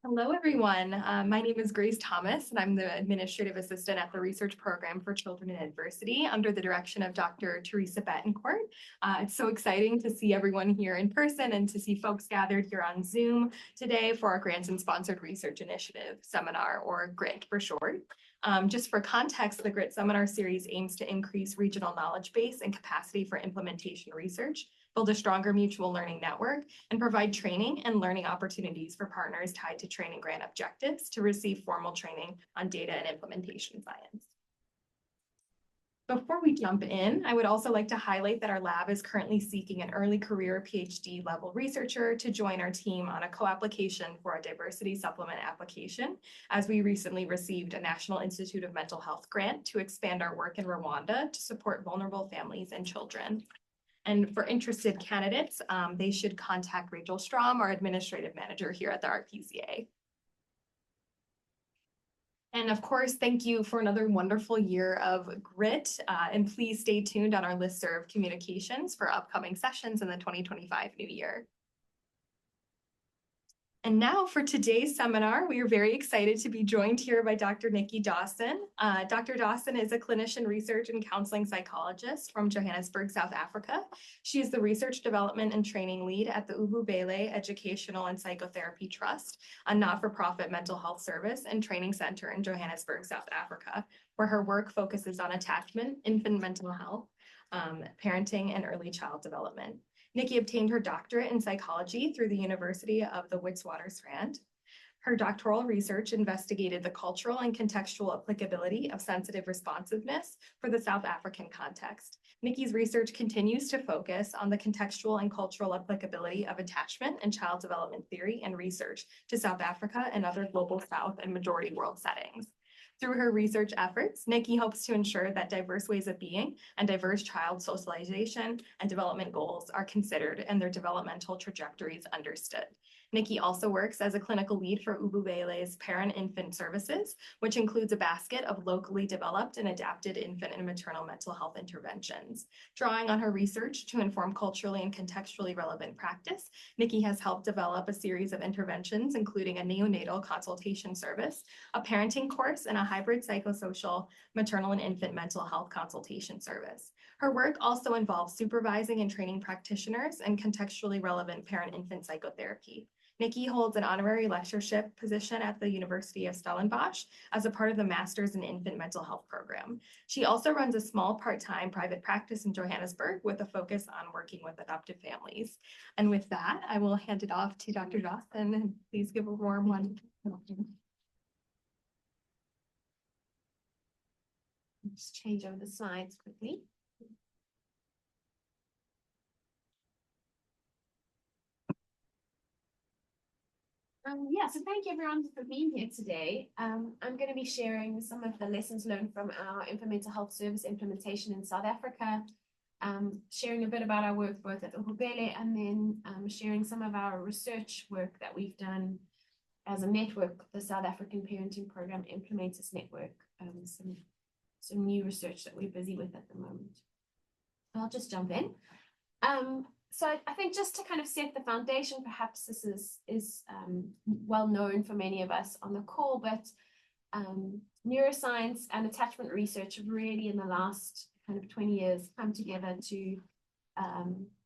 Hello, everyone. My name is Grace Thomas, and I'm the Administrative Assistant at the Research Program for Children in Adversity under the direction of Dr. Teresa Betancourt. It's so exciting to see everyone here in person and to see folks gathered here on Zoom today for our Grants and Sponsored Research Initiative seminar, or GRIT for short. Just for context, the GRIT seminar series aims to increase regional knowledge base and capacity for implementation research, build a stronger mutual learning network, and provide training and learning opportunities for partners tied to training grant objectives to receive formal training on data and implementation science. Before we jump in, I would also like to highlight that our lab is currently seeking an early career PhD level researcher to join our team on a co-application for a diversity supplement application, as we recently received a National Institute of Mental Health grant to expand our work in Rwanda to support vulnerable families and children. And for interested candidates, they should contact Rachel Strom, our administrative manager here at the RPCA. And of course, thank you for another wonderful year of GRIT, and please stay tuned on our listserv communications for upcoming sessions in the 2025 new year. And now for today's seminar, we are very excited to be joined here by Dr. Nicki Dawson. Dr. Dawson is a clinician-research and counseling psychologist from Johannesburg, South Africa. She is the research development and training lead at the Ububele Educational and Psychotherapy Trust, a not-for-profit mental health service and training center in Johannesburg, South Africa, where her work focuses on attachment, infant mental health, parenting, and early child development. Nicki obtained her doctorate in psychology through the University of the Witwatersrand. Her doctoral research investigated the cultural and contextual applicability of sensitive responsiveness for the South African context. Nicki's research continues to focus on the contextual and cultural applicability of attachment and child development theory and research to South Africa and other global South and majority world settings. Through her research efforts, Nicki hopes to ensure that diverse ways of being and diverse child socialization and development goals are considered and their developmental trajectories understood. Nicki also works as a clinical lead for Ububele's parent-infant services, which includes a basket of locally developed and adapted infant and maternal mental health interventions. Drawing on her research to inform culturally and contextually relevant practice, Nicki has helped develop a series of interventions, including a neonatal consultation service, a parenting course, and a hybrid psychosocial maternal and infant mental health consultation service. Her work also involves supervising and training practitioners in contextually relevant parent-infant psychotherapy. Nicki holds an honorary lectureship position at the University of Stellenbosch as a part of the Masters in Infant Mental Health program. She also runs a small part-time private practice in Johannesburg with a focus on working with adoptive families. And with that, I will hand it off to Dr. Dawson, and please give a warm one. Just change over the slides quickly. So thank you everyone for being here today. I'm going to be sharing some of the lessons learned from our infant mental health service implementation in South Africa, sharing a bit about our work both at Ububele, and then sharing some of our research work that we've done as a network, the South African Parenting Program Implementers Network, some new research that we're busy with at the moment. I'll just jump in. So I think just to kind of set the foundation, perhaps this is well known for many of us on the call, but neuroscience and attachment research have really in the last kind of 20 years come together to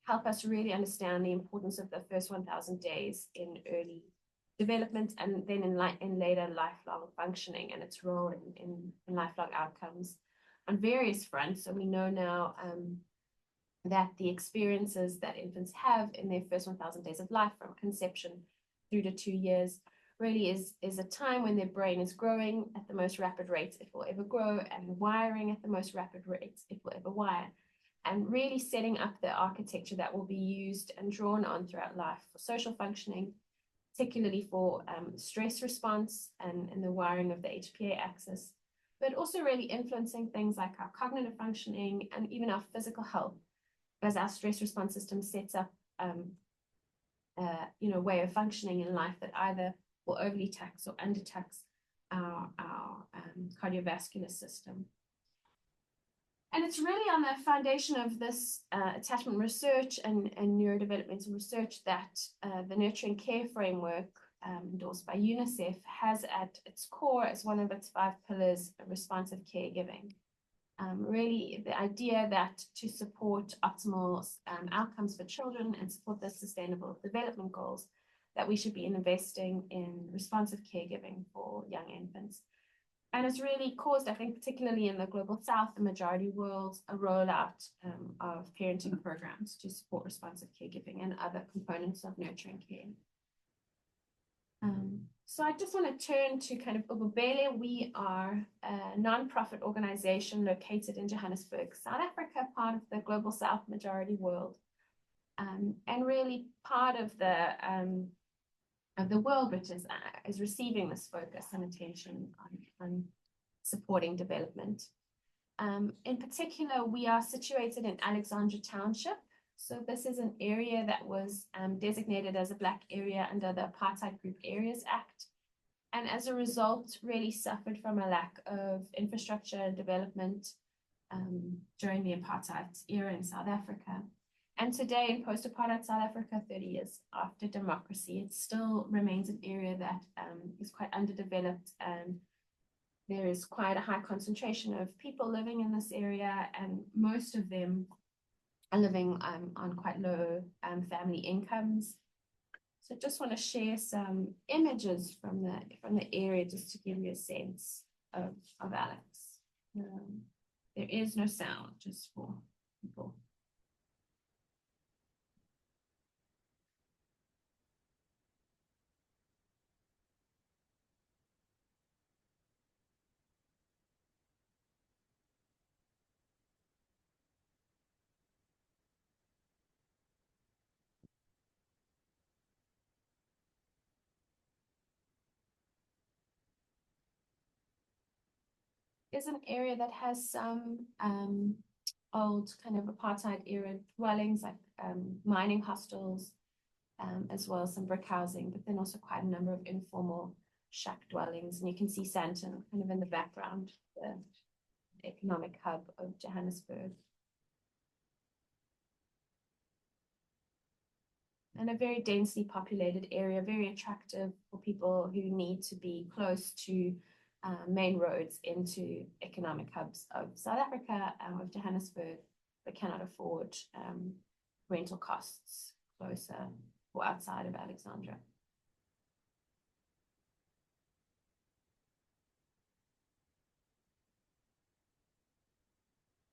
help us really understand the importance of the first 1,000 days in early development and then in later lifelong functioning and its role in lifelong outcomes on various fronts. So we know now that the experiences that infants have in their first 1,000 days of life from conception through to 2 years really is a time when their brain is growing at the most rapid rates it will ever grow and wiring at the most rapid rates it will ever wire, and really setting up the architecture that will be used and drawn on throughout life for social functioning, particularly for stress response and the wiring of the HPA axis, but also really influencing things like our cognitive functioning and even our physical health, as our stress response system sets up way of functioning in life that either will overly tax or undertax our cardiovascular system. And it's really on the foundation of this attachment research and neurodevelopmental research that the nurturing care framework endorsed by UNICEF, has at its core as one of its 5 pillars responsive caregiving. Really the idea that to support optimal outcomes for children and support the sustainable development goals, that we should be investing in responsive caregiving for young infants. And it's really caused, I think, particularly in the global south, the majority world, a rollout of parenting programs to support responsive caregiving and other components of nurturing care. So I just want to turn to kind of Ububele. We are a non-profit organization located in Johannesburg, South Africa, part of the global south majority world, and really part of the world which is receiving this focus and attention on supporting development. In particular, we are situated in Alexandra Township. So this is an area that was designated as a Black area under the Apartheid Group Areas Act, and as a result really suffered from a lack of infrastructure and development during the apartheid era in South Africa. And today in post-apartheid South Africa, 30 years after democracy, it still remains an area that is quite underdeveloped, and there is quite a high concentration of people living in this area, and most of them are living on quite low family incomes. So just want to share some images from the area just to give you a sense of Alex. There is no sound, just for people. Is an area that has some old kind of apartheid era dwellings, like mining hostels, as well as some brick housing, but then also quite a number of informal shack dwellings. And you can see Sandton kind of in the background, the economic hub of Johannesburg. And a very densely populated area, very attractive for people who need to be close to main roads into economic hubs of South Africa, of Johannesburg, but cannot afford rental costs closer or outside of Alexandra.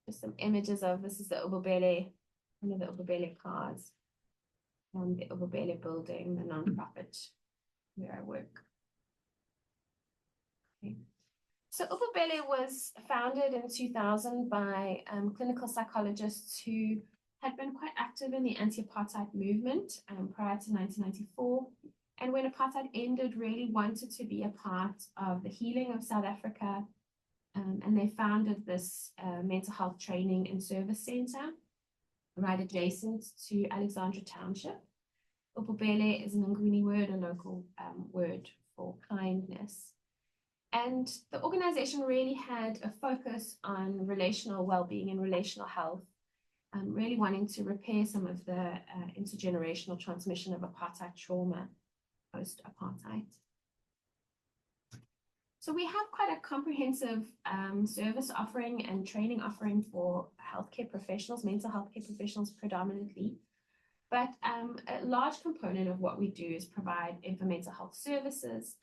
Just some images of, this is the Ububele, one of the Ububele cars, the Ububele building, the non-profit where I work. Okay. So Ububele was founded in 2000 by clinical psychologists who had been quite active in the anti-apartheid movement prior to 1994. And when apartheid ended, really wanted to be a part of the healing of South Africa. And they founded this mental health training and service center right adjacent to Alexandra Township. Ububele is an Nguni word, a local word for kindness. And the organization really had a focus on relational well-being and relational health, really wanting to repair some of the intergenerational transmission of apartheid trauma post-apartheid. So we have quite a comprehensive service offering and training offering for healthcare professionals, mental health care professionals predominantly. But a large component of what we do is provide mental health services.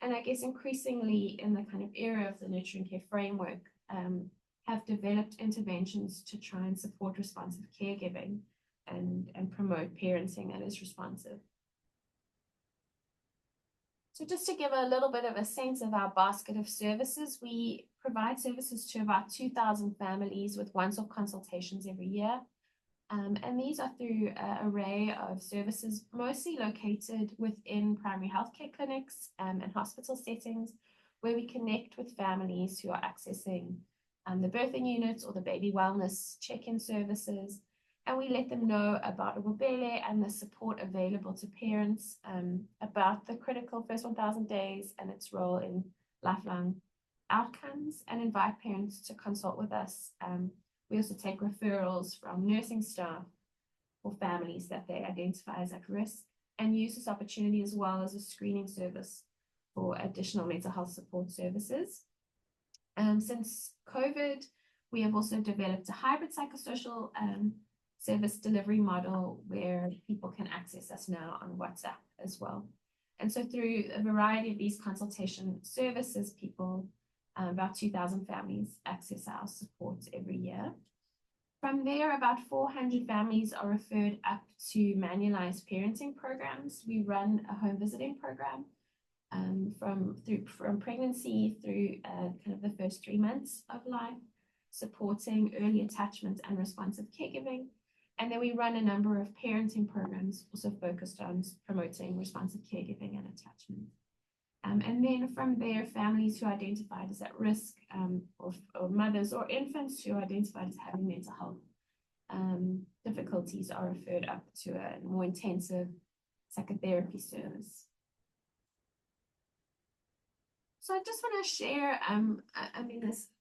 And I guess increasingly in the kind of era of the nurturing care framework, have developed interventions to try and support responsive caregiving and promote parenting that is responsive. So just to give a little bit of a sense of our basket of services, we provide services to about 2,000 families with once-off consultations every year. And these are through an array of services, mostly located within primary healthcare clinics and hospital settings, where we connect with families who are accessing the birthing units or the baby wellness check-in services. And we let them know about Ububele and the support available to parents, about the critical first 1,000 days and its role in lifelong outcomes, and invite parents to consult with us. We also take referrals from nursing staff for families that they identify as at risk. and use this opportunity as well as a screening service for additional mental health support services. Since COVID, we have also developed a hybrid psychosocial service delivery model where people can access us now on WhatsApp as well. And so through a variety of these consultation services, people, about 2,000 families access our support every year. From there, about 400 families are referred up to manualized parenting programs. We run a home visiting program from pregnancy through kind of the first 3 months of life, supporting early attachment and responsive caregiving. And then we run a number of parenting programs also focused on promoting responsive caregiving and attachment. And then from there, families who are identified as at risk, or mothers or infants who are identified as having mental health difficulties are referred up to a more intensive psychotherapy service. So I just want to share,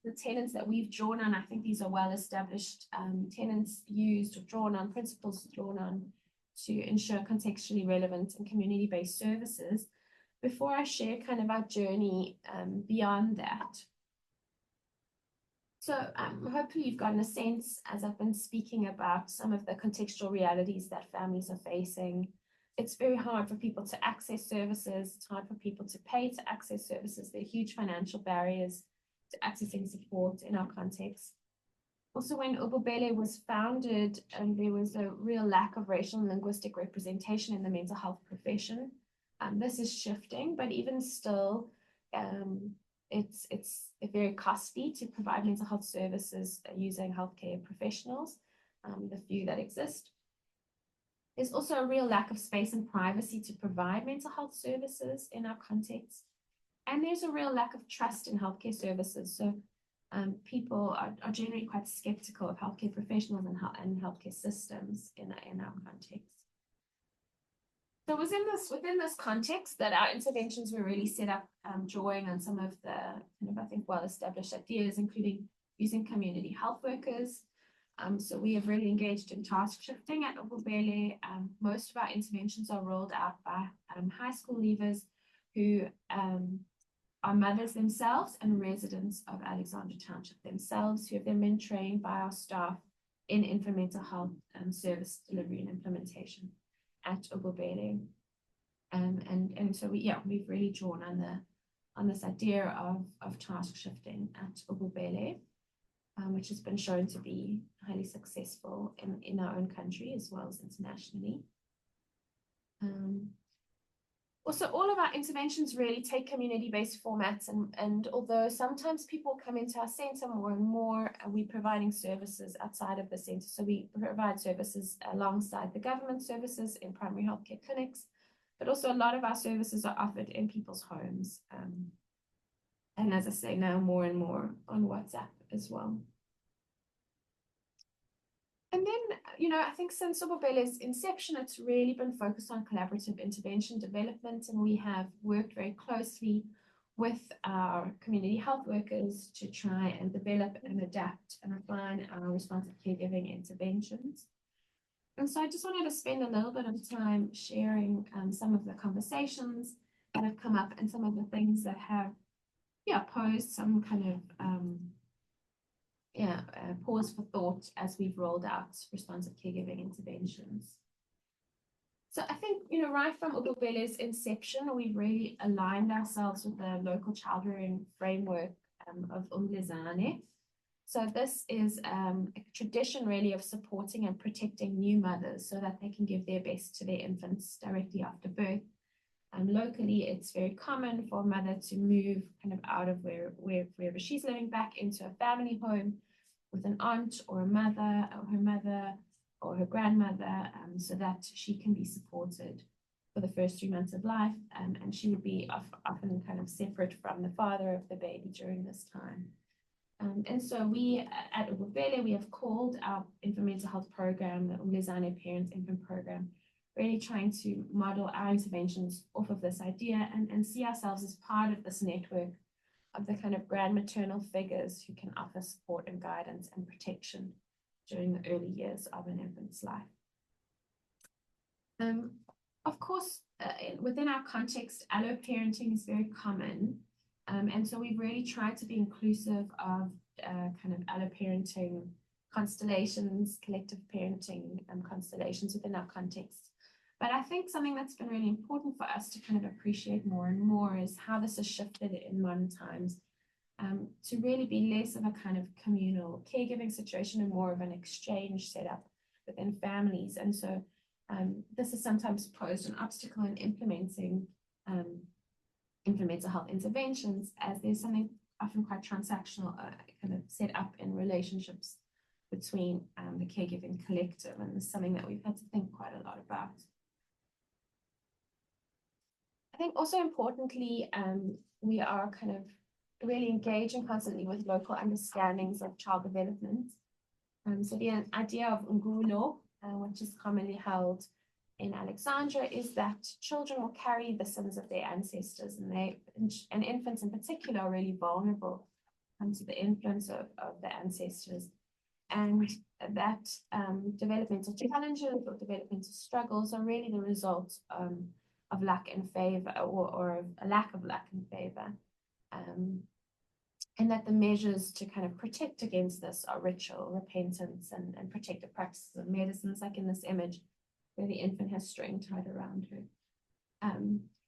the tenets that we've drawn on. I think these are well-established tenets used or drawn on, principles drawn on to ensure contextually relevant and community-based services. Before I share kind of our journey beyond that. So hopefully you've gotten a sense as I've been speaking about some of the contextual realities that families are facing. It's very hard for people to access services. It's hard for people to pay to access services. There are huge financial barriers to accessing support in our context. Also, when Ububele was founded, there was a real lack of racial and linguistic representation in the mental health profession. This is shifting, but even still, it's very costly to provide mental health services using healthcare professionals, the few that exist. There's also a real lack of space and privacy to provide mental health services in our context. And there's a real lack of trust in healthcare services. So people are generally quite skeptical of healthcare professionals and healthcare systems in our context. So it was within this context that our interventions were really set up, drawing on some of the kind of, I think, well-established ideas, including using community health workers. So we have really engaged in task shifting at Ububele. Most of our interventions are rolled out by high school leavers who are mothers themselves and residents of Alexandra Township themselves, who have then been trained by our staff in infant mental health service delivery and implementation at Ububele. And so we've really drawn on this idea of task shifting at Ububele, which has been shown to be highly successful in our own country as well as internationally. Also, all of our interventions really take community-based formats, and although sometimes people come into our center more and more, we're providing services outside of the center. So we provide services alongside the government services in primary healthcare clinics, but also a lot of our services are offered in people's homes. And as I say, now more and more on WhatsApp as well. And then, I think since Ububele's inception, it's really been focused on collaborative intervention development, and we have worked very closely with our community health workers to try and develop and adapt and refine our responsive caregiving interventions. And so I just wanted to spend a little bit of time sharing some of the conversations that have come up and some of the things that have posed some kind of pause for thought as we've rolled out responsive caregiving interventions. So I think, right from Ububele's inception, we've really aligned ourselves with the local child rearing framework of Umlezane. So this is a tradition really of supporting and protecting new mothers so that they can give their best to their infants directly after birth. Locally, it's very common for a mother to move kind of out of wherever she's living back into a family home with an aunt or a mother or her mother or her grandmother, so that she can be supported for the first 3 months of life. And she would be often kind of separate from the father of the baby during this time. And so we at Ububele, we have called our infant mental health program, the Umlezane Parents Infant Program, really trying to model our interventions off of this idea and see ourselves as part of this network of the kind of grandmaternal figures who can offer support and guidance and protection during the early years of an infant's life. Of course, within our context, allo-parenting is very common. And so we've really tried to be inclusive of kind of allo-parenting constellations, collective parenting constellations within our context. But I think something that's been really important for us to kind of appreciate more and more is how this has shifted in modern times, to really be less of a kind of communal caregiving situation and more of an exchange setup within families. And so this has sometimes posed an obstacle in implementing mental health interventions, as there's something often quite transactional kind of set up in relationships between the caregiving collective, and it's something that we've had to think quite a lot about. I think also importantly, we are kind of really engaging constantly with local understandings of child development. So the idea of Ububele, which is commonly held in Alexandria, is that children will carry the sins of their ancestors, and infants in particular are really vulnerable to the influence of the ancestors. And that developmental challenges or developmental struggles are really the result of luck and favor, or a lack of luck and favor. And that the measures to kind of protect against this are ritual, repentance, and protective practices of medicines, like in this image where the infant has string tied around her.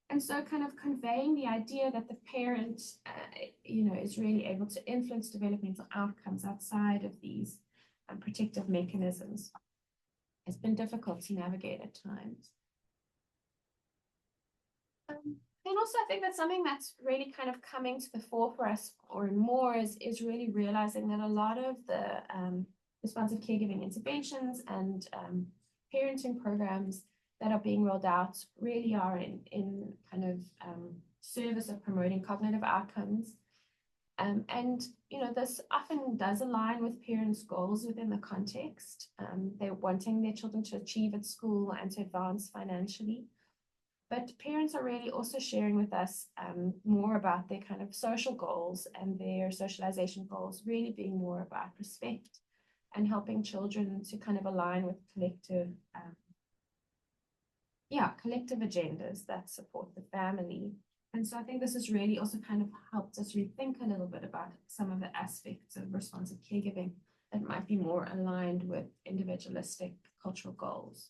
And so kind of conveying the idea that the parent, is really able to influence developmental outcomes outside of these protective mechanisms has been difficult to navigate at times. And also, I think that's something that's really kind of coming to the fore for us or more is really realizing that a lot of the responsive caregiving interventions and parenting programs that are being rolled out really are in kind of service of promoting cognitive outcomes. And, this often does align with parents' goals within the context. They're wanting their children to achieve at school and to advance financially. But parents are really also sharing with us more about their kind of social goals and their socialization goals, really being more about respect and helping children to kind of align with collective agendas that support the family. And so I think this has really also kind of helped us rethink a little bit about some of the aspects of responsive caregiving that might be more aligned with individualistic cultural goals.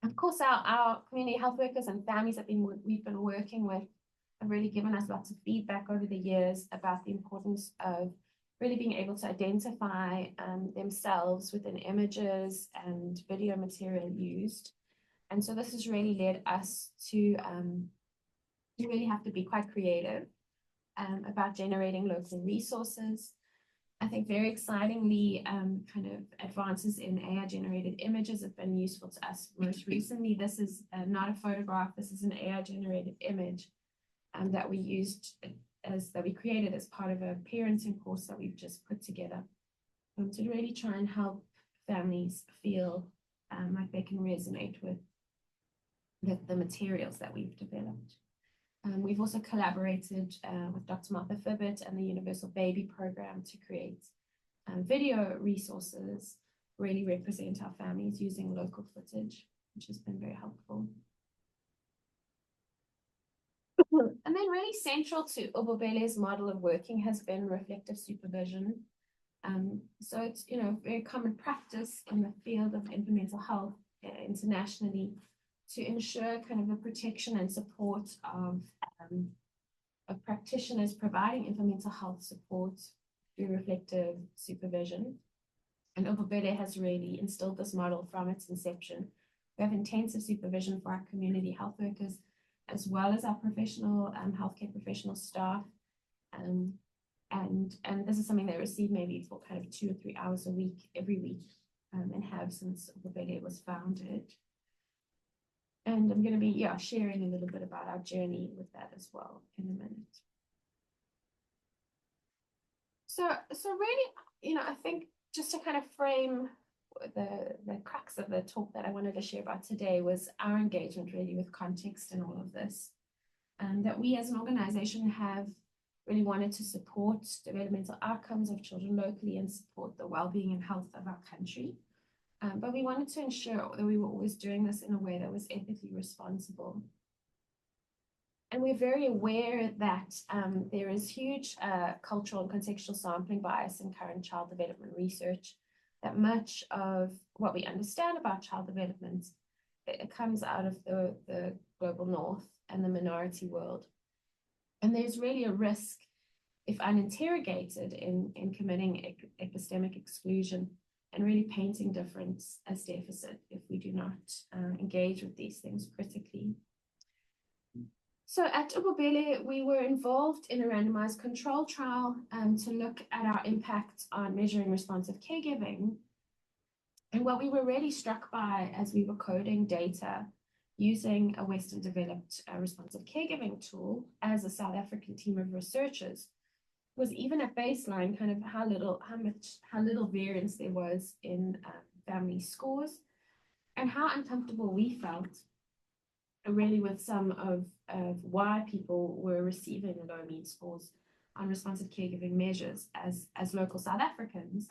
Of course, our community health workers and families we've been working with have really given us lots of feedback over the years about the importance of really being able to identify themselves within images and video material used. And so this has really led us to really have to be quite creative about generating local resources. I think very excitingly, kind of advances in AI-generated images have been useful to us. Most recently, this is not a photograph, this is an AI-generated image that we created as part of a parenting course that we've just put together to really try and help families feel like they can resonate with the materials that we've developed. We've also collaborated with Dr. Martha Fibbett and the Universal Baby Program to create video resources, really represent our families using local footage, which has been very helpful. And then really central to Ububele's model of working has been reflective supervision. So it's, very common practice in the field of mental health internationally to ensure kind of the protection and support of practitioners providing mental health support through reflective supervision. And Ububele has really instilled this model from its inception. We have intensive supervision for our community health workers, as well as our professional healthcare professional staff. And this is something they receive maybe for kind of 2 or 3 hours a week, every week, and have since Ububele was founded. And I'm going to be sharing a little bit about our journey with that as well in a minute. So really, I think just to kind of frame the crux of the talk that I wanted to share about today was our engagement really with context in all of this. And that we as an organization have really wanted to support developmental outcomes of children locally and support the well-being and health of our country. But we wanted to ensure that we were always doing this in a way that was ethically responsible. And we're very aware that there is huge cultural and contextual sampling bias in current child development research, that much of what we understand about child development, it comes out of the global north and the minority world. And there's really a risk, if uninterrogated, in committing epistemic exclusion and really painting difference as deficit if we do not engage with these things critically. So at Ububele, we were involved in a randomized control trial to look at our impact on measuring responsive caregiving. And what we were really struck by as we were coding data using a Western developed responsive caregiving tool as a South African team of researchers was even at baseline kind of how little variance there was in family scores, and how uncomfortable we felt really with some of why people were receiving low mean scores on responsive caregiving measures as local South Africans,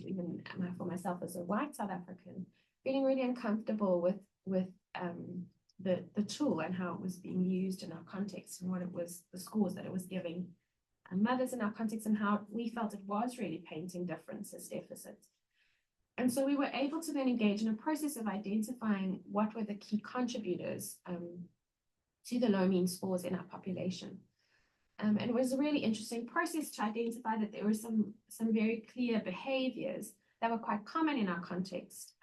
even for myself as a white South African, feeling really uncomfortable with the tool and how it was being used in our context, and what it was, the scores that it was giving mothers in our context, and how we felt it was really painting difference as deficits. And so we were able to then engage in a process of identifying what were the key contributors to the low mean scores in our population. And it was a really interesting process to identify that there were some very clear behaviors that were quite common in our context,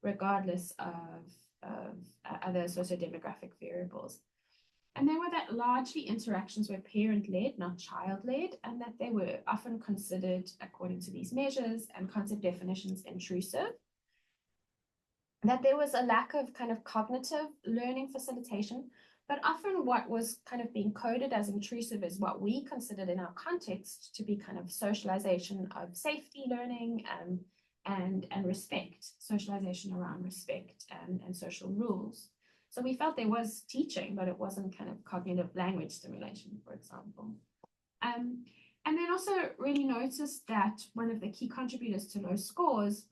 regardless of other socio-demographic variables. And they were that largely interactions were parent-led, not child-led, and that they were often considered, according to these measures and concept definitions, intrusive. That there was a lack of kind of cognitive learning facilitation, but often what was kind of being coded as intrusive is what we considered in our context to be kind of socialization of safety learning and respect, socialization around respect and social rules. So we felt there was teaching, but it wasn't kind of cognitive language stimulation, for example. And then also really noticed that one of the key contributors to low scores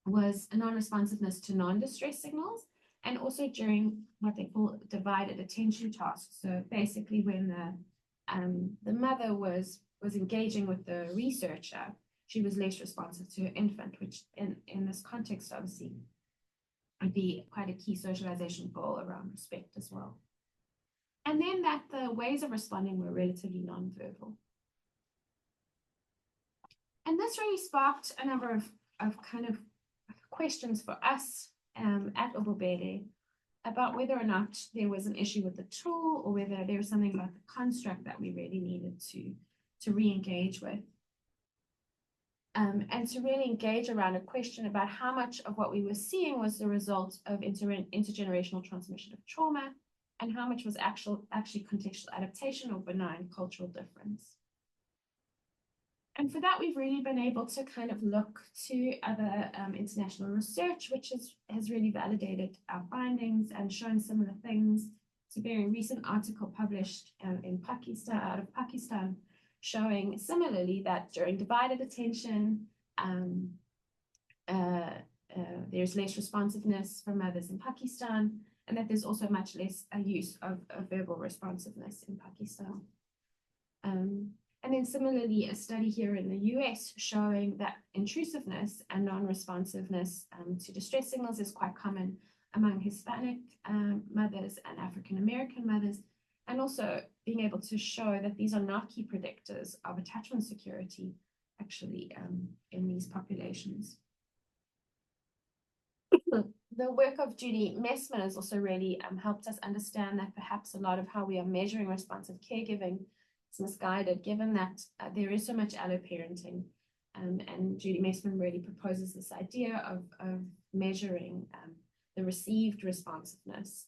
was a non-responsiveness to non-distress signals, and also during what they call divided attention tasks. So basically when the mother was engaging with the researcher, she was less responsive to her infant, which in this context, obviously, would be quite a key socialization goal around respect as well. And then that the ways of responding were relatively nonverbal. And this really sparked a number of kind of questions for us at Ububele about whether or not there was an issue with the tool, or whether there was something about the construct that we really needed to re-engage with. And to really engage around a question about how much of what we were seeing was the result of intergenerational transmission of trauma, and how much was actually contextual adaptation or benign cultural difference. And for that, we've really been able to kind of look to other international research, which has really validated our findings and shown similar things. It's a very recent article published in Pakistan, out of Pakistan, showing similarly that during divided attention, there's less responsiveness from mothers in Pakistan, and that there's also much less use of verbal responsiveness in Pakistan. And then similarly, a study here in the US showing that intrusiveness and non-responsiveness to distress signals is quite common among Hispanic mothers and African-American mothers, and also being able to show that these are not key predictors of attachment security, actually, in these populations. The work of Judy Messman has also really helped us understand that perhaps a lot of how we are measuring responsive caregiving is misguided, given that there is so much alloparenting. And Judy Messman really proposes this idea of measuring the received responsiveness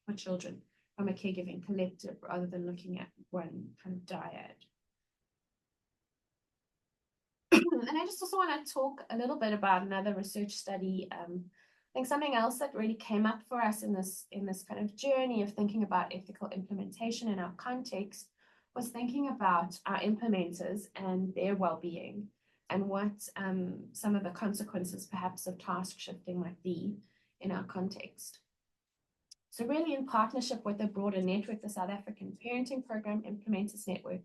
for children from a caregiving collective, rather than looking at one kind of dyad. And I just also want to talk a little bit about another research study. I think something else that really came up for us in this kind of journey of thinking about ethical implementation in our context was thinking about our implementers and their well-being. and what some of the consequences perhaps of task shifting might be in our context. So really in partnership with a broader network, the South African Parenting Program Implementers Network,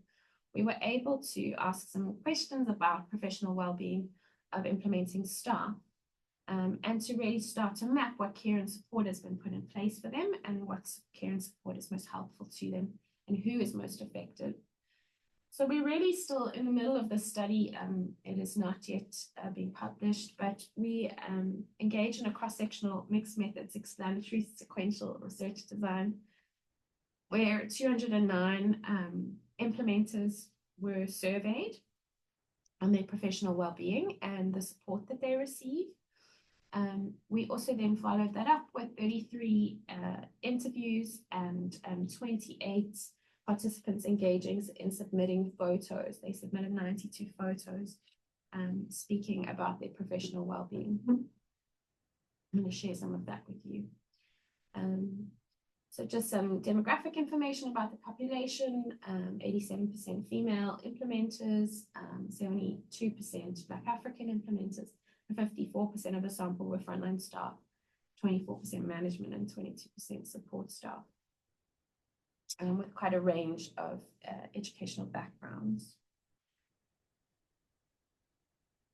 we were able to ask some questions about professional well-being of implementing staff, and to really start to map what care and support has been put in place for them and what care and support is most helpful to them and who is most affected. So we're really still in the middle of the study. It is not yet being published, but we engage in a cross-sectional mixed methods explanatory sequential research design where 209 implementers were surveyed on their professional well-being and the support that they receive. We also then followed that up with 33 interviews and 28 participants engaging in submitting photos. They submitted 92 photos speaking about their professional well-being. I'm going to share some of that with you. So just some demographic information about the population, 87% female implementers, 72% Black African implementers, and 54% of the sample were frontline staff, 24% management, and 22% support staff, with quite a range of educational backgrounds.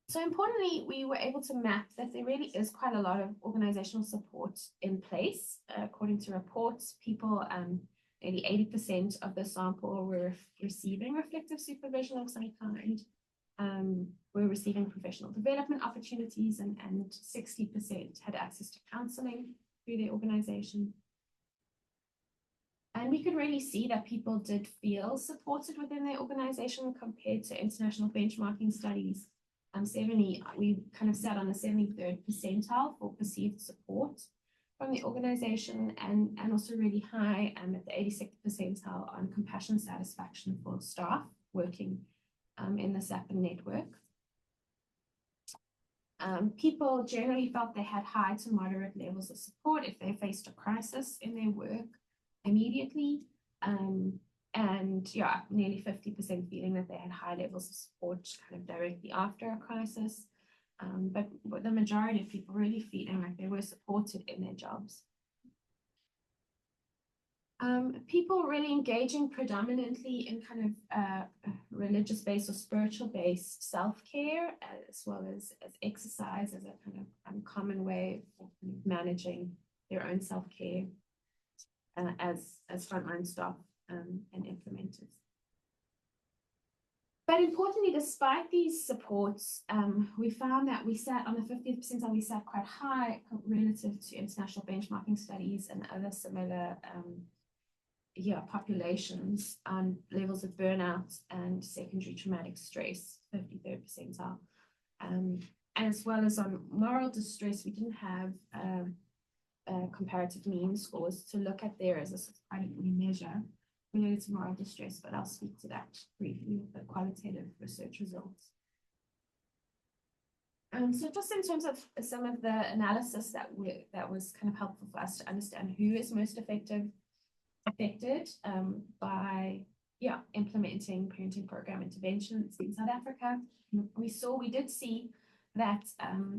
So importantly, we were able to map that there really is quite a lot of organizational support in place. According to reports, people, nearly 80% of the sample were receiving reflective supervision of some kind, were receiving professional development opportunities, and 60% had access to counseling through their organization. And we could really see that people did feel supported within their organization compared to international benchmarking studies. We kind of sat on the 73rd percentile for perceived support from the organization, and also really high at the 86th percentile on compassion satisfaction for staff working in the SAPN network. People generally felt they had high to moderate levels of support if they faced a crisis in their work immediately. And yeah, nearly 50% feeling that they had high levels of support kind of directly after a crisis. But the majority of people really feeling like they were supported in their jobs. People really engaging predominantly in kind of religious-based or spiritual-based self-care, as well as exercise as a kind of uncommon way of managing their own self-care as frontline staff and implementers. But importantly, despite these supports, we found that we sat on the 50th percentile, we sat quite high relative to international benchmarking studies and other similar populations on levels of burnout and secondary traumatic stress, 53rd percentile. And as well as on moral distress, we didn't have comparative mean scores to look at there as a primary measure related to moral distress, but I'll speak to that briefly with the qualitative research results. So just in terms of some of the analysis that was kind of helpful for us to understand who is most affected by implementing parenting program interventions in South Africa. We did see that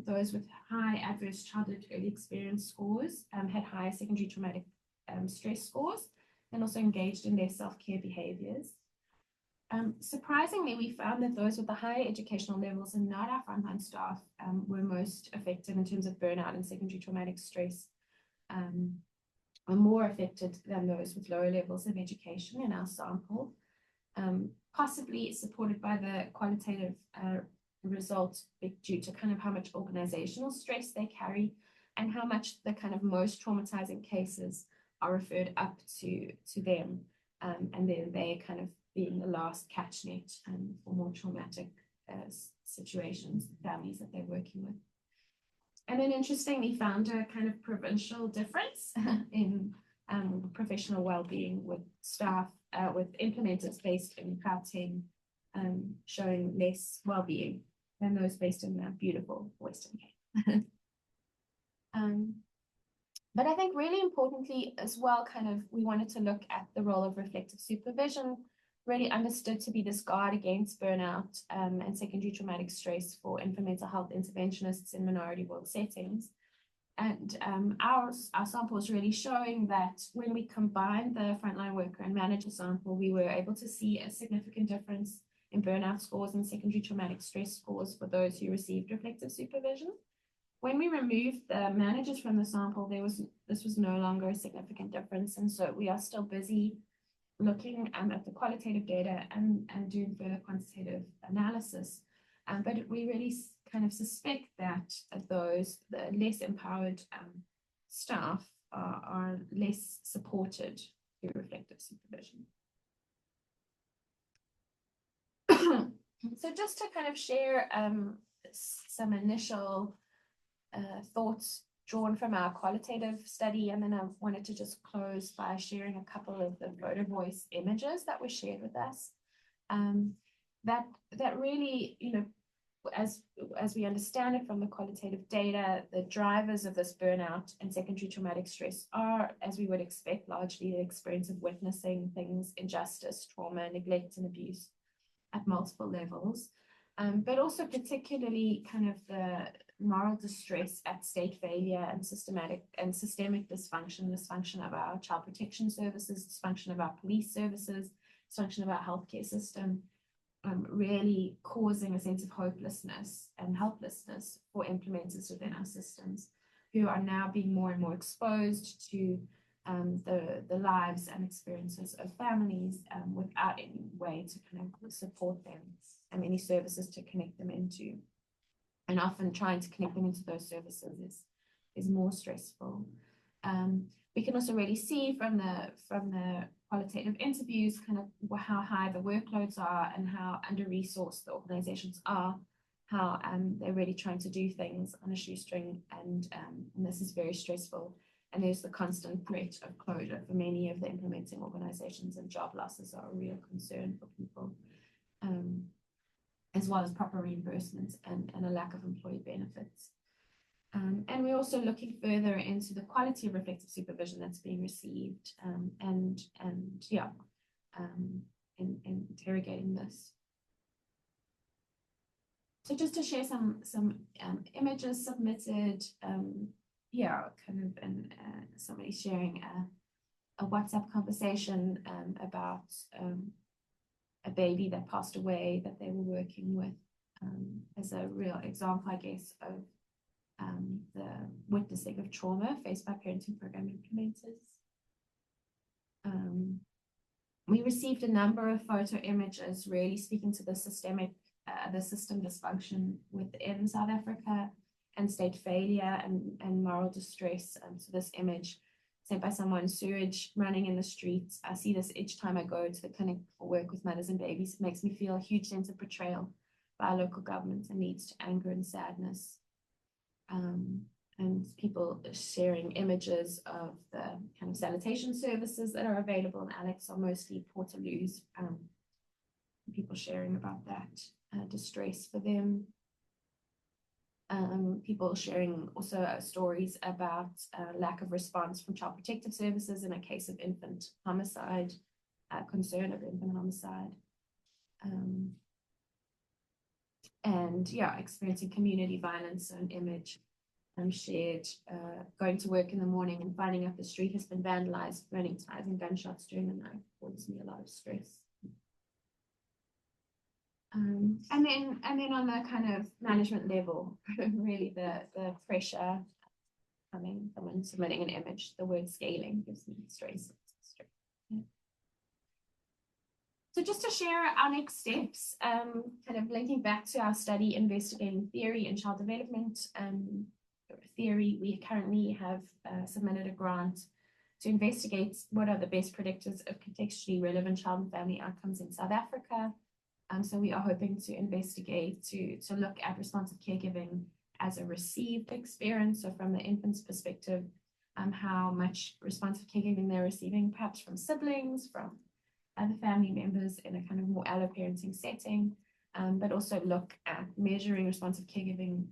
those with high adverse childhood early experience scores had higher secondary traumatic stress scores, and also engaged in their self-care behaviors. Surprisingly, we found that those with the higher educational levels and not our frontline staff were most affected in terms of burnout and secondary traumatic stress, are more affected than those with lower levels of education in our sample, possibly supported by the qualitative result due to kind of how much organizational stress they carry and how much the kind of most traumatizing cases are referred up to them, and then they kind of being the last catch net for more traumatic situations, families that they're working with. And then interestingly, found a kind of provincial difference in professional well-being with staff, with implementers based in Gauteng showing less well-being than those based in the beautiful Western Cape. But I think really importantly as well, kind of we wanted to look at the role of reflective supervision really understood to be this guard against burnout and secondary traumatic stress for infant mental health interventionists in minority world settings. And our sample was really showing that when we combined the frontline worker and manager sample, we were able to see a significant difference in burnout scores and secondary traumatic stress scores for those who received reflective supervision. When we removed the managers from the sample, this was no longer a significant difference. And so we are still busy looking at the qualitative data and doing further quantitative analysis. But we really kind of suspect that the less empowered staff are less supported through reflective supervision. So just to kind of share some initial thoughts drawn from our qualitative study, and then I wanted to just close by sharing a couple of the photo voice images that were shared with us. That really, you know, as we understand it from the qualitative data, the drivers of this burnout and secondary traumatic stress are, as we would expect, largely the experience of witnessing things, injustice, trauma, neglect, and abuse at multiple levels, but also particularly kind of the moral distress at state failure and systemic dysfunction of our child protection services, dysfunction of our police services, dysfunction of our healthcare system, really causing a sense of hopelessness and helplessness for implementers within our systems, who are now being more and more exposed to the lives and experiences of families without any way to kind of support them and any services to connect them into. And often trying to connect them into those services is more stressful. We can also really see from the qualitative interviews kind of how high the workloads are and how under-resourced the organizations are, how they're really trying to do things on a shoestring, and this is very stressful. And there's the constant threat of closure for many of the implementing organizations, and job losses are a real concern for people, as well as proper reimbursements and a lack of employee benefits. And we're also looking further into the quality of reflective supervision that's being received, and interrogating this. So just to share some images submitted, somebody sharing a WhatsApp conversation about a baby that passed away that they were working with, as a real example, I guess, of the witnessing of trauma faced by parenting program implementers. We received a number of photo images really speaking to the system dysfunction within South Africa and state failure and moral distress. So this image sent by someone, sewage running in the streets. I see this each time I go to the clinic for work with mothers and babies. It makes me feel a huge sense of betrayal by our local government and leads to anger and sadness. And people sharing images of the kind of sanitation services that are available in Alex are mostly Portaloos. People sharing about that distress for them. People sharing also stories about lack of response from child protective services in a case of infant homicide, concern of infant homicide. Experiencing community violence. An image shared, going to work in the morning and finding out the street has been vandalized, burning tires and gunshots during the night causes me a lot of stress. And then on the kind of management level, really the pressure coming from when submitting an image, the word scaling gives me stress. Yeah. So just to share our next steps, kind of linking back to our study investigating theory and child development theory, we currently have submitted a grant to investigate what are the best predictors of contextually relevant child and family outcomes in South Africa. So we are hoping to investigate, to look at responsive caregiving as a received experience. So from the infant's perspective, how much responsive caregiving they're receiving, perhaps from siblings, from other family members in a kind of more allo-parenting setting, but also look at measuring responsive caregiving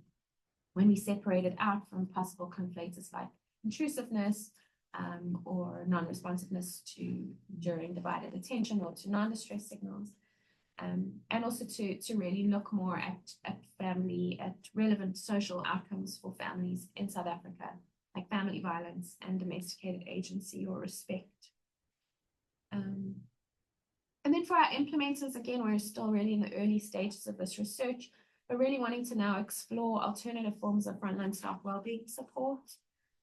when we separate it out from possible conflators like intrusiveness or non-responsiveness to during divided attention or to non-distress signals. And also to really look more at family, at relevant social outcomes for families in South Africa, like family violence and domesticated agency or respect. And then for our implementers, again, we're still really in the early stages of this research. We're really wanting to now explore alternative forms of frontline staff wellbeing support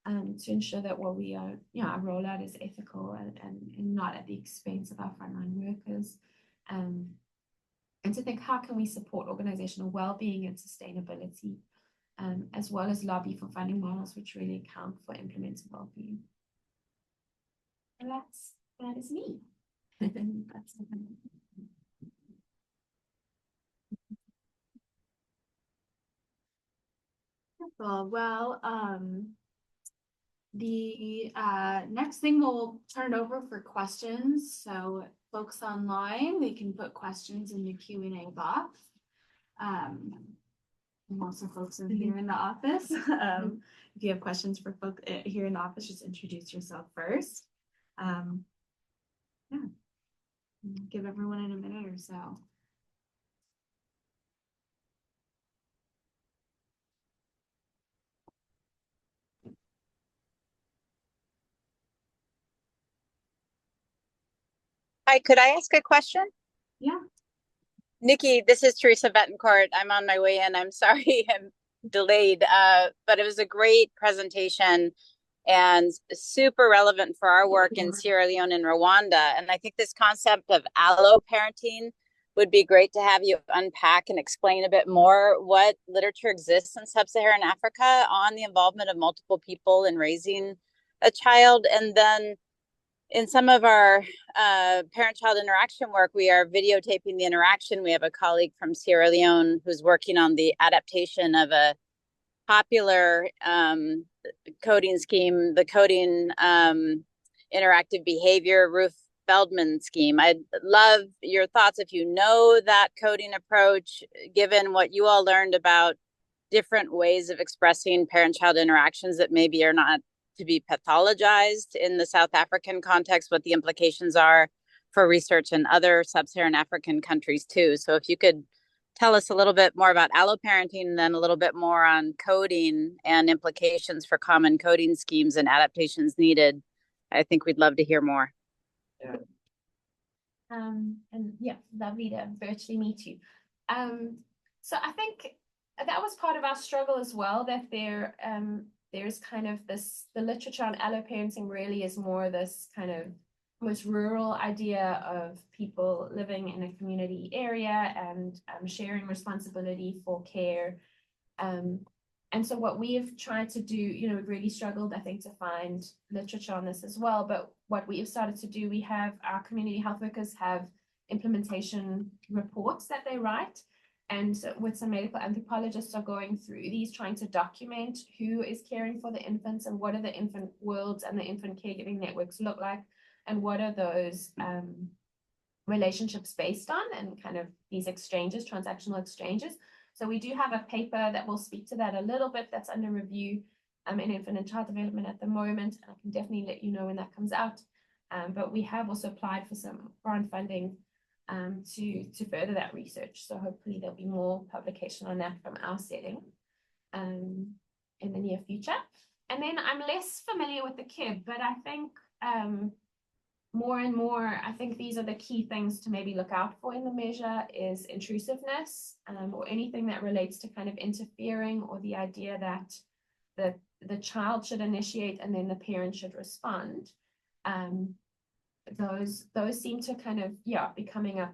to ensure that what we are, our rollout is ethical and not at the expense of our frontline workers. And to think, how can we support organizational well-being and sustainability, as well as lobby for funding models which really account for implemented well-being. And that is me. That's well, the next thing we'll turn it over for questions. So folks online, they can put questions in the Q&A box. And also folks in here in the office. If you have questions for folks here in the office, just introduce yourself first. Yeah, give everyone in a minute or so. Hi, could I ask a question? Yeah. Nicki, this is Teresa Betancourt. I'm on my way in. I'm sorry I'm delayed, but it was a great presentation and super relevant for our work in Sierra Leone and Rwanda. And I think this concept of allo parenting would be great to have you unpack and explain a bit more what literature exists in sub-Saharan Africa on the involvement of multiple people in raising a child. And then in some of our parent-child interaction work, we are videotaping the interaction. We have a colleague from Sierra Leone who's working on the adaptation of a popular coding scheme, the coding interactive behavior Ruth Feldman scheme. I'd love your thoughts if you know that coding approach, given what you all learned about different ways of expressing parent-child interactions that maybe are not to be pathologized in the South African context, what the implications are for research in other sub-Saharan African countries too. So if you could tell us a little bit more about alloparenting and then a little bit more on coding and implications for common coding schemes and adaptations needed, I think we'd love to hear more. Yeah. And yeah, lovely to virtually meet you. So I think that was part of our struggle as well, that there's kind of this, the literature on alloparenting really is more this kind of almost rural idea of people living in a community area and sharing responsibility for care. And so what we've tried to do, we've really struggled, I think, to find literature on this as well. But what we have started to do, we have our community health workers have implementation reports that they write. And with some medical anthropologists are going through these, trying to document who is caring for the infants and what are the infant worlds and the infant caregiving networks look like, and what are those relationships based on, and kind of these exchanges, transactional exchanges. So we do have a paper that will speak to that a little bit that's under review in infant and child development at the moment. And I can definitely let you know when that comes out. But we have also applied for some grant funding to further that research. So hopefully there'll be more publication on that from our setting in the near future. And then I'm less familiar with the KIB, but I think more and more, I think these are the key things to maybe look out for in the measure is intrusiveness or anything that relates to kind of interfering, or the idea that the child should initiate and then the parent should respond. Those seem to kind of, be coming up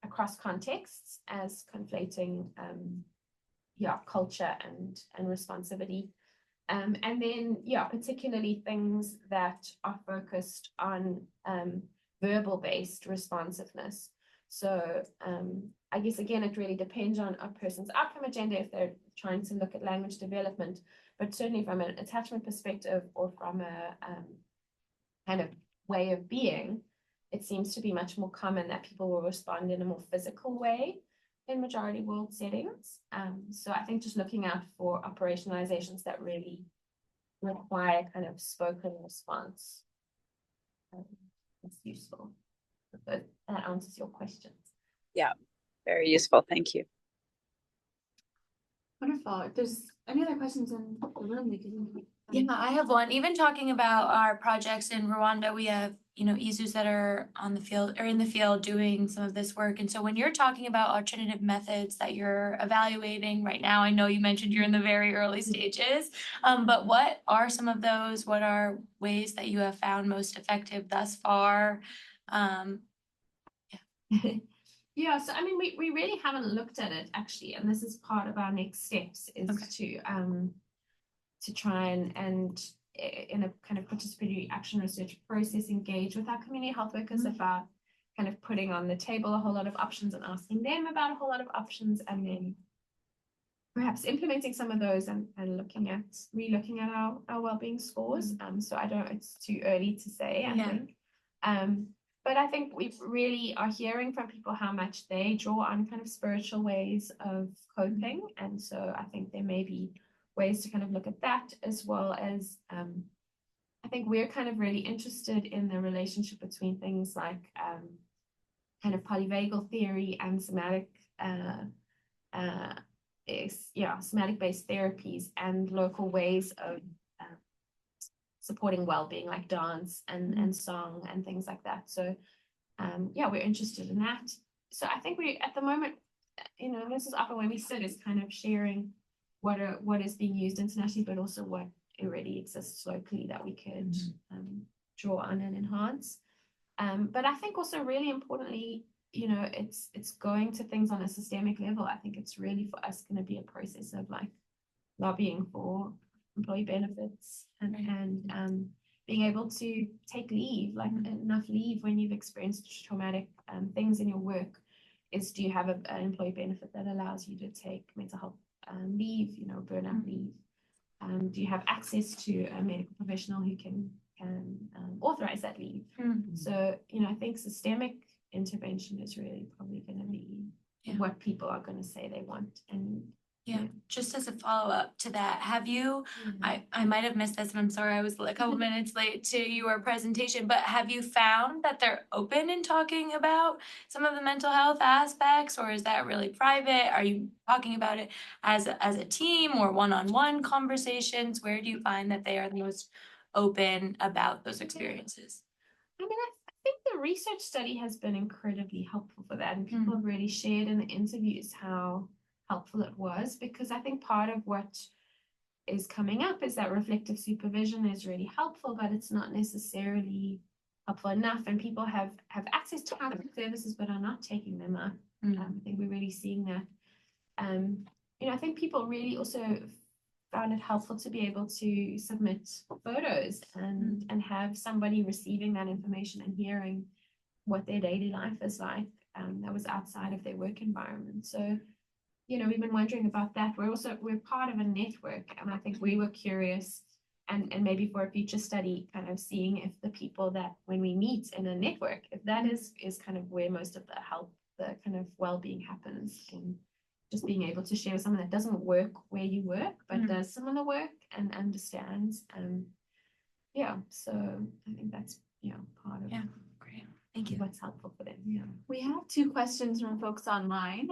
across contexts as conflating, culture and responsivity. And then, particularly things that are focused on verbal-based responsiveness. So I guess, again, it really depends on a person's outcome agenda if they're trying to look at language development, but certainly from an attachment perspective or from a kind of way of being, it seems to be much more common that people will respond in a more physical way in majority world settings. So I think just looking out for operationalizations that really require kind of spoken response. It's useful. But that answers your questions. Yeah, very useful. Thank you. Wonderful. If there's any other questions in the room, we can. Yeah, I have one. Even talking about our projects in Rwanda, we have, ISUs that are on the field or in the field doing some of this work. And so when you're talking about alternative methods that you're evaluating right now, I know you mentioned you're in the very early stages, but what are some of those? What are ways that you have found most effective thus far? Yeah, so I mean, we really haven't looked at it actually, and this is part of our next steps is to try and in a kind of participatory action research process engage with our community health workers about kind of putting on the table a whole lot of options and asking them about a whole lot of options, and then perhaps implementing some of those and re-looking at our wellbeing scores. So it's too early to say, I think. But I think we really are hearing from people how much they draw on kind of spiritual ways of coping. And so I think there may be ways to kind of look at that, as well as I think we're kind of really interested in the relationship between things like kind of polyvagal theory and somatic-based therapies and local ways of supporting well-being, like dance and song and things like that. So we're interested in that. So I think we at the moment, this is often where we sit, is kind of sharing what is being used internationally, but also what already exists locally that we could draw on and enhance. But I think also really importantly, it's going to things on a systemic level. I think it's really for us going to be a process of like lobbying for employee benefits and being able to take leave, like enough leave when you've experienced traumatic things in your work. Do you have an employee benefit that allows you to take mental health leave, burnout leave? Do you have access to a medical professional who can authorize that leave? So, I think systemic intervention is really probably going to be what people are going to say they want. And just as a follow-up to that, have you, I might have missed this, and I'm sorry I was a couple minutes late to your presentation, but have you found that they're open in talking about some of the mental health aspects, or is that really private? Are you talking about it as a team or one-on-one conversations? Where do you find that they are the most open about those experiences? I mean, I think the research study has been incredibly helpful for that, and people have really shared in the interviews how helpful it was, because I think part of what is coming up is that reflective supervision is really helpful, but it's not necessarily helpful enough, and people have access to counseling services but are not taking them up. I think we're really seeing that. I think people really also found it helpful to be able to submit photos and have somebody receiving that information and hearing what their daily life is like that was outside of their work environment. So we've been wondering about that. We're part of a network, and I think we were curious and maybe for a future study kind of seeing if the people that when we meet in a network, if that is kind of where most of the help, the kind of well-being happens, and just being able to share with someone that doesn't work where you work, but does similar work and understands. So I think that's part of great. Thank you. What's helpful for them. We have 2 questions from folks online.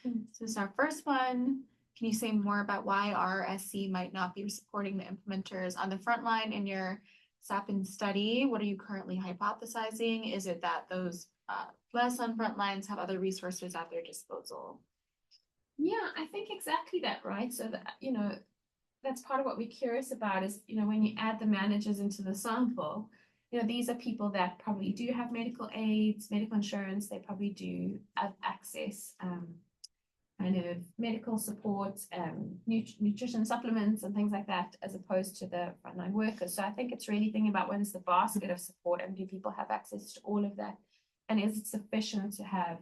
So this is our first one. Can you say more about why RSC might not be supporting the implementers on the front line in your SAPN study? What are you currently hypothesizing? Is it that those less on front lines have other resources at their disposal? Yeah, I think exactly that, right? So that, that's part of what we're curious about is, when you add the managers into the sample, these are people that probably do have medical aids, medical insurance. They probably do have access, kind of medical support, nutrition supplements and things like that, as opposed to the frontline workers. So I think it's really thinking about what is the basket of support, and do people have access to all of that? And is it sufficient to have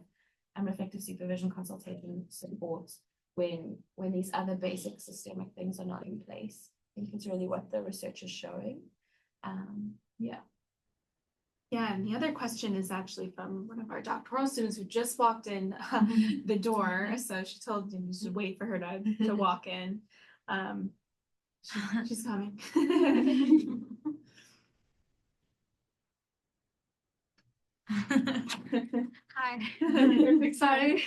reflective supervision, consultation, support when these other basic systemic things are not in place? I think it's really what the research is showing. Yeah, and the other question is actually from one of our doctoral students who just walked in the door. So she told him to wait for her to walk in. She's coming. Hi. Sorry.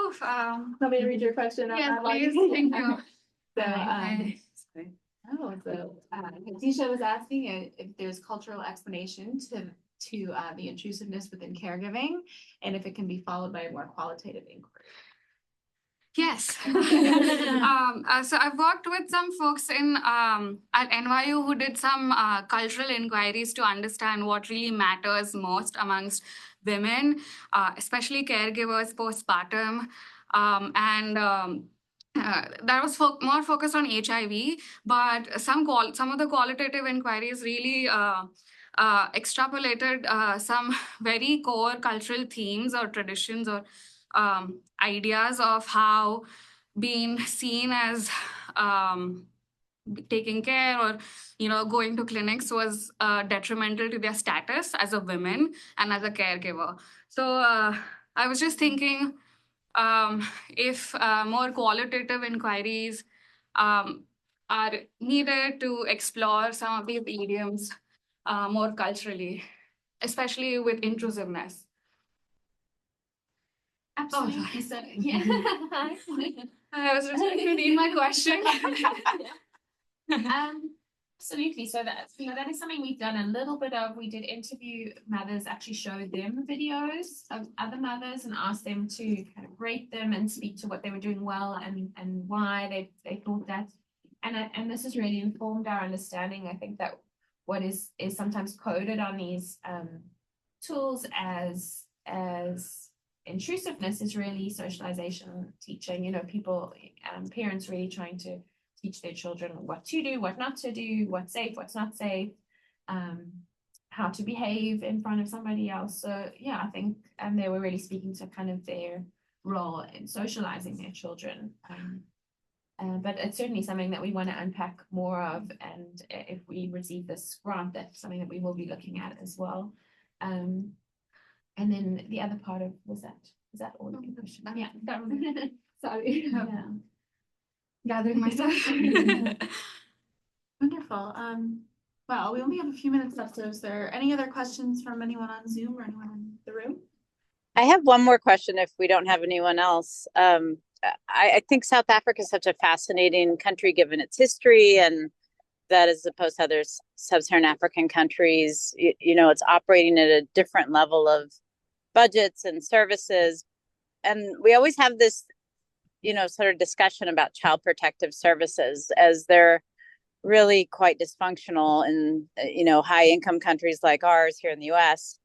Oof, Want me to read your question? out yes, loud? please, thank you. So, Hi. Tisha was asking if there's cultural explanation to the intrusiveness within caregiving, and if it can be followed by a more qualitative inquiry. Yes. So I've worked with some folks in at NYU who did some cultural inquiries to understand what really matters most amongst women, especially caregivers postpartum. That was more focused on HIV, but some of the qualitative inquiries really extrapolated some very core cultural themes or traditions or ideas of how being seen as taking care or going to clinics was detrimental to their status as a woman and as a caregiver. So I was just thinking if more qualitative inquiries are needed to explore some of these idioms more culturally, especially with intrusiveness. Absolutely. So, yeah. I was just trying to read my question. Absolutely. So that is something we've done a little bit of. We did interview mothers, actually show them videos of other mothers and ask them to kind of rate them and speak to what they were doing well and why they thought that. And this has really informed our understanding. I think that what is sometimes coded on these tools as intrusiveness is really socialization, teaching, people, parents really trying to teach their children what to do, what not to do, what's safe, what's not safe, how to behave in front of somebody else. So yeah, I think, and they were really speaking to kind of their role in socializing their children. But it's certainly something that we want to unpack more of. And if we receive this grant, that's something that we will be looking at as well. And then the other part of, is that all of your question? Yeah, don't remember. Sorry. Yeah. Gathering myself. Wonderful. Well, we only have a few minutes left. So is there any other questions from anyone on Zoom or anyone in the room? I have one more question if we don't have anyone else. I think South Africa is such a fascinating country given its history, and that as opposed to other sub-Saharan African countries, it's operating at a different level of budgets and services. And we always have this, sort of discussion about child protective services as they're really quite dysfunctional in, high income countries like ours here in the US.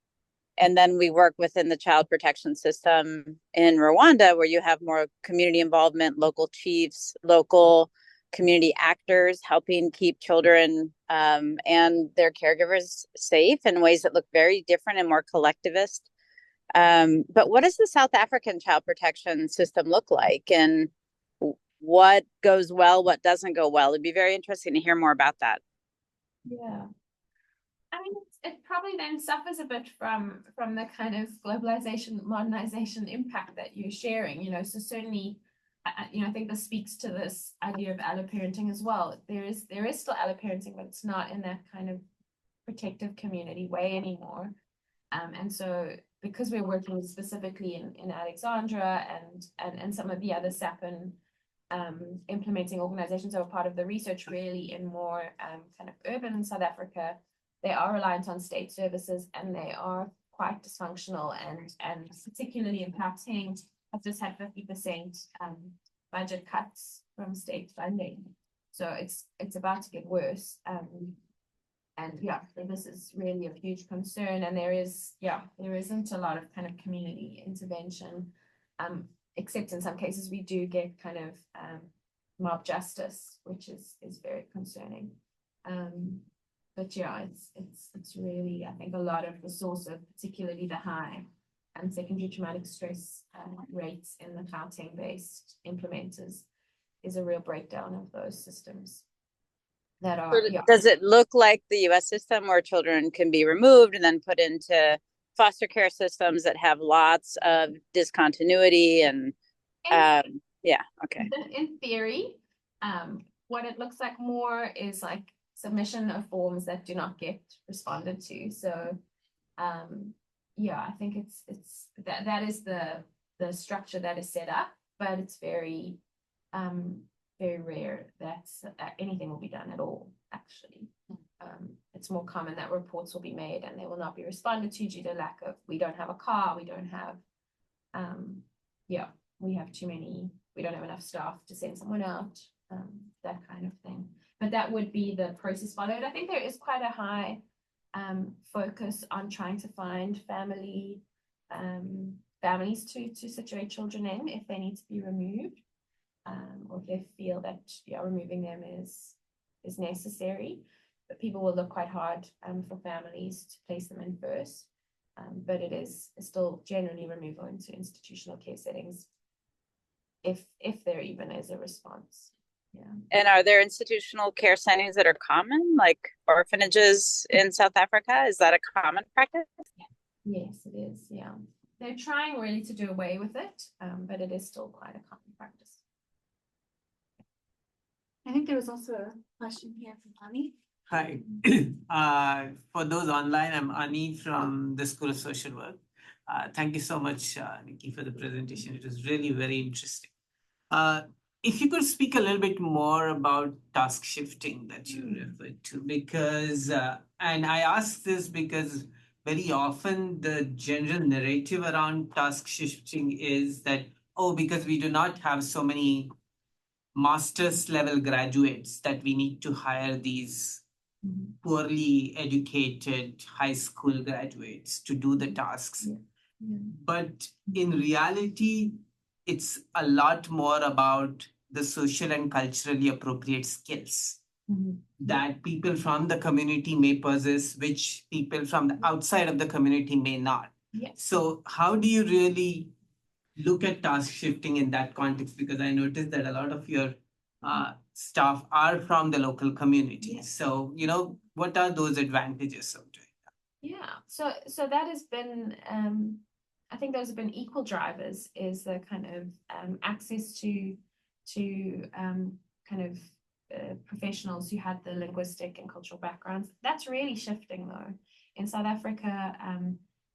And then we work within the child protection system in Rwanda, where you have more community involvement, local chiefs, local community actors helping keep children and their caregivers safe in ways that look very different and more collectivist. But what does the South African child protection system look like? And what goes well, what doesn't go well? It'd be very interesting to hear more about that. Yeah. I mean, it probably then suffers a bit from the kind of globalization, modernization impact that you're sharing, so certainly, I think this speaks to this idea of alloparenting as well. There is still alloparenting, but it's not in that kind of protective community way anymore. And so because we're working specifically in Alexandra and some of the other SAPN implementing organizations that are part of the research really in more kind of urban South Africa, they are reliant on state services and they are quite dysfunctional and particularly in Gauteng have just had 50% budget cuts from state funding. So it's about to get worse. And yeah, so this is really a huge concern. And there isn't a lot of kind of community intervention, except in some cases we do get kind of mob justice, which is very concerning. But yeah, it's really, I think, a lot of the source of particularly the high and secondary traumatic stress rates in the Gauteng-based implementers is a real breakdown of those systems. Does it look like the US system where children can be removed and then put into foster care systems that have lots of discontinuity and Yeah. Okay. In theory, what it looks like more is like submission of forms that do not get responded to. So, yeah, I think it's that is the structure that is set up, but it's very rare that anything will be done at all, actually. It's more common that reports will be made and they will not be responded to due to lack of, we don't have a car, we don't have, we have too many, we don't have enough staff to send someone out, that kind of thing. But that would be the process followed. I think there is quite a high focus on trying to find families to situate children in if they need to be removed, or if they feel that removing them is necessary. But people will look quite hard for families to place them in first. But it is still generally removal into institutional care settings if there even is a response. Yeah. And are there institutional care settings that are common, like orphanages in South Africa? Is that a common practice? Yes, it is. Yeah. They're trying really to do away with it, but it is still quite a common practice. I think there was also a question here from Ani. Hi. For those online, I'm Ani from the School of Social Work. Thank you so much, Nicki, for the presentation. It was really very interesting. If you could speak a little bit more about task shifting that you referred to, because, and I ask this because very often the general narrative around task shifting is that, oh, because we do not have so many master's level graduates that we need to hire these poorly educated high school graduates to do the tasks. But in reality, it's a lot more about the social and culturally appropriate skills that people from the community may possess, which people from the outside of the community may not. So how do you really look at task shifting in that context? Because I noticed that a lot of your staff are from the local community. So, what are those advantages of doing that? Yeah, so that has been, I think those have been equal drivers, is the kind of access to kind of professionals who had the linguistic and cultural backgrounds. That's really shifting though. In South Africa,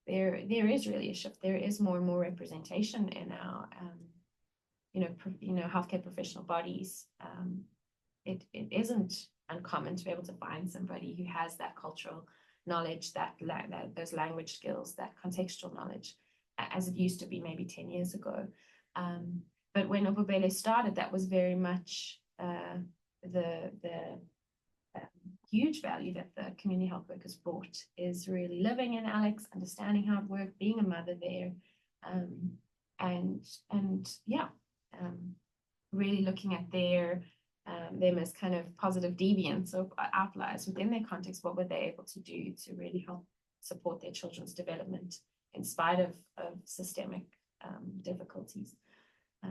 there is really a shift. There is more and more representation in our healthcare professional bodies. It isn't uncommon to be able to find somebody who has that cultural knowledge, those language skills, that contextual knowledge, as it used to be maybe 10 years ago. But when Ububele started, that was very much the huge value that the community health workers brought, is really living in Alex, understanding how it worked, being a mother there, really looking at them as kind of positive deviants or outliers within their context. What were they able to do to really help support their children's development in spite of systemic difficulties? I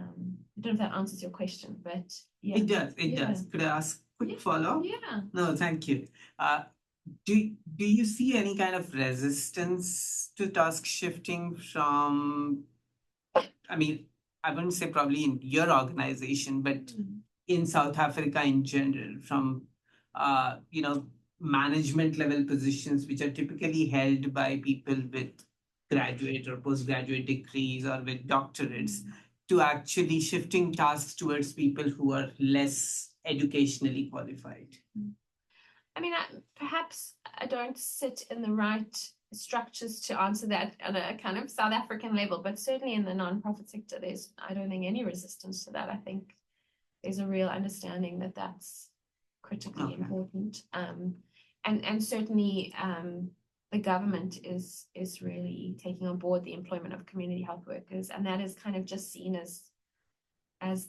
don't know if that answers your question, but yeah. It does. Could I ask a quick follow-up? Yeah. No, thank you. Do you see any kind of resistance to task shifting from, I mean, I wouldn't say probably in your organization, but in South Africa in general, from management level positions, which are typically held by people with graduate or postgraduate degrees or with doctorates, to actually shifting tasks towards people who are less educationally qualified? I mean, perhaps I don't sit in the right structures to answer that on a kind of South African level, but certainly in the nonprofit sector, I don't think any resistance to that. I think there's a real understanding that that's critically important. And certainly the government is really taking on board the employment of community health workers, and that is kind of just seen as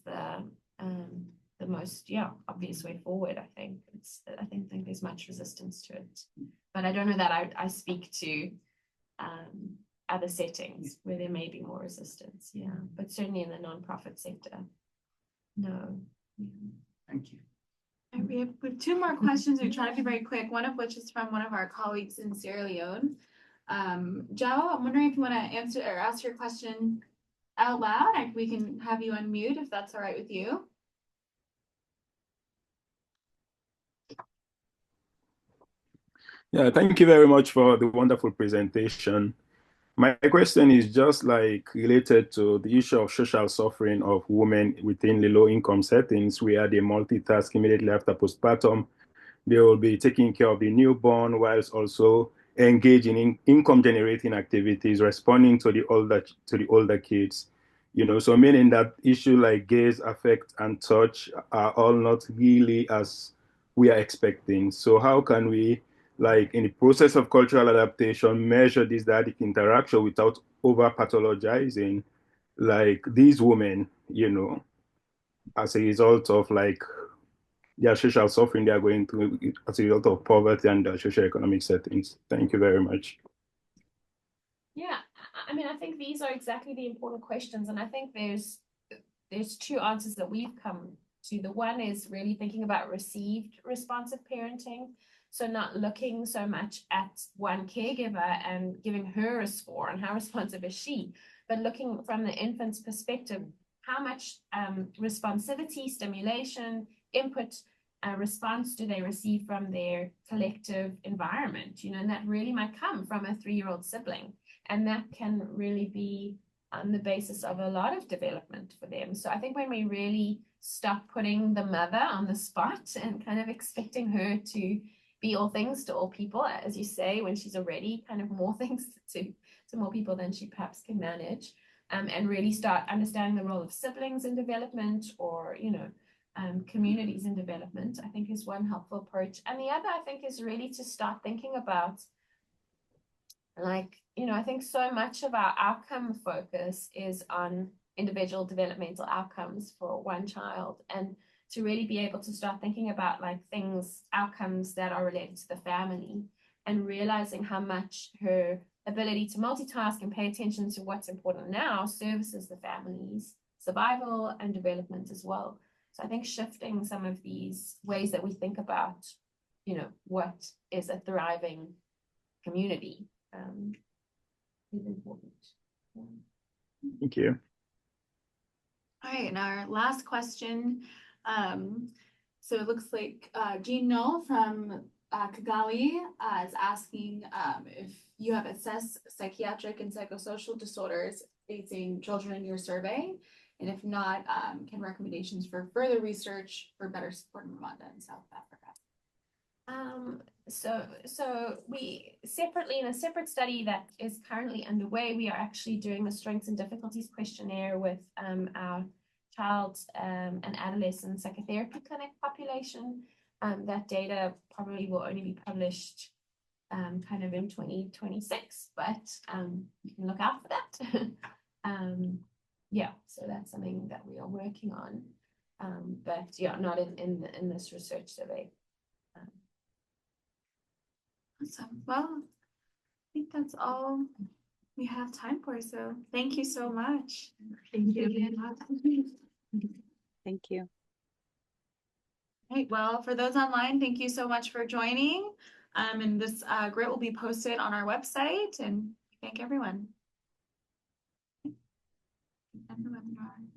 the most obvious way forward. I think there's much resistance to it, but I don't know that I speak to other settings where there may be more resistance. But certainly in the nonprofit sector, no. Thank you. And we have two more questions. We try to be very quick, one of which is from one of our colleagues in Sierra Leone. Jao, I'm wondering if you want to answer or ask your question out loud, we can have you unmute if that's all right with you. Yeah, thank you very much for the wonderful presentation. My question is just like related to the issue of social suffering of women within the low-income settings where they multitask immediately after postpartum. They will be taking care of the newborn whilst also engaging in income-generating activities, responding to the older kids. So meaning that issue like gaze, affect, and touch are all not really as we are expecting. So how can we, like in the process of cultural adaptation, measure this dyadic interaction without over pathologizing like these women, as a result of like their social suffering they are going through as a result of poverty and their socioeconomic settings. Thank you very much. Yeah, I mean, I think these are exactly the important questions, and I think there's two answers that we've come to. The one is really thinking about received responsive parenting. So not looking so much at one caregiver and giving her a score on how responsive is she, but looking from the infant's perspective, how much responsivity, stimulation, input, response do they receive from their collective environment, and that really might come from a 3-year-old sibling. And that can really be on the basis of a lot of development for them. So I think when we really stop putting the mother on the spot and kind of expecting her to be all things to all people, as you say, when she's already kind of more things to more people than she perhaps can manage, and really start understanding the role of siblings in development or, communities in development, I think is one helpful approach. And the other, I think, is really to start thinking about, I think so much of our outcome focus is on individual developmental outcomes for one child, and to really be able to start thinking about outcomes that are related to the family, and realizing how much her ability to multitask and pay attention to what's important now services the family's survival and development as well. So I think shifting some of these ways that we think about, what is a thriving community is important. Thank you. All right, and our last question. So it looks like Jean Null from Kigali is asking if you have assessed psychiatric and psychosocial disorders facing children in your survey, and if not, can recommendations for further research for better support in Rwanda and South Africa? So we separately, in a separate study that is currently underway, we are actually doing the strengths and difficulties questionnaire with our child and adolescent psychotherapy clinic population. That data probably will only be published kind of in 2026, but you can look out for that. Yeah, so that's something that we are working on, but yeah, not in this research survey. Awesome. Well, I think that's all we have time for. So thank you so much. Thank you. Thank you. Right. Well, for those online, thank you so much for joining. And this grid will be posted on our website, and thank everyone. Everyone.